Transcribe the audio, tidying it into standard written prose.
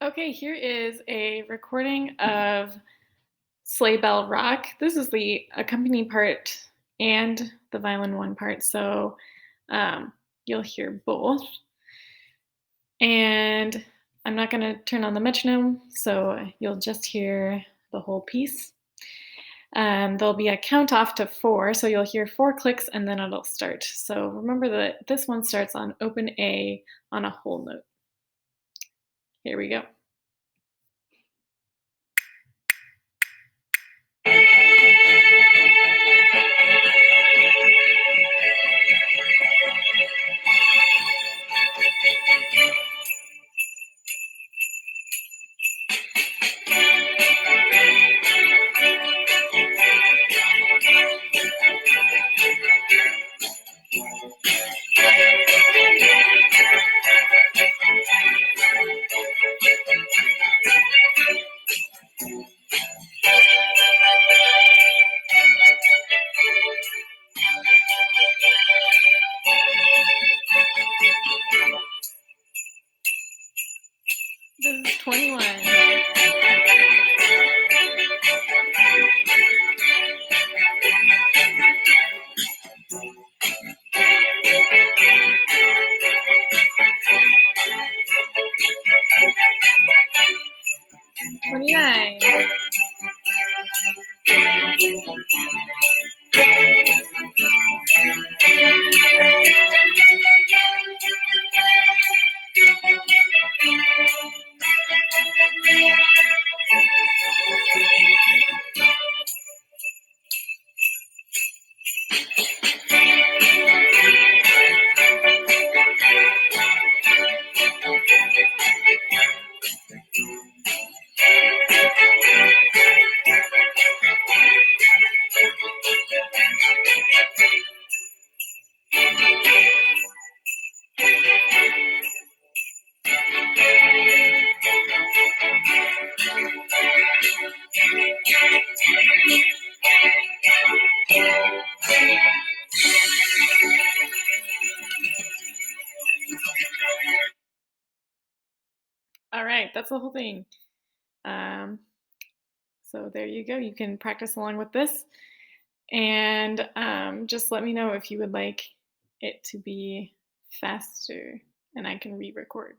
Okay, here is a recording of Sleigh Bell Rock. This is the accompanying part and the violin one part, so you'll hear both. And I'm not going to turn on the metronome, so you'll just hear the whole piece. There'll be a count off to 4, so you'll hear 4 clicks and then it'll start. So remember that this one starts on open A on a whole note. Here we go. This is 21. Nine. All right, that's the whole thing. So there you go. You can practice along with this. And just let me know if you would like it to be faster and I can re-record.